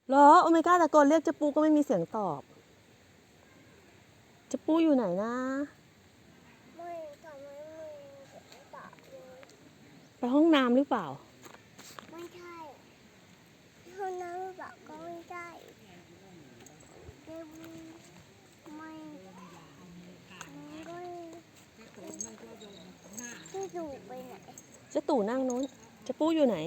เหรอโอเมก้าตะโกนเรียกเจ๊ปูก็ไม่มีเสียงตอบเจ๊ปูอยู่ไหนนะไม่ทำไมไม่ตอบเลย ไปห้องน้ำหรือเปล่าไม่ใช่เท่านั้นแบบก็ไม่ได้เดี๋ยวไม่ก็ที่ดูไปไหน เจ๊ตู่นั่งนู้นเจ๊ปูอยู่ไหน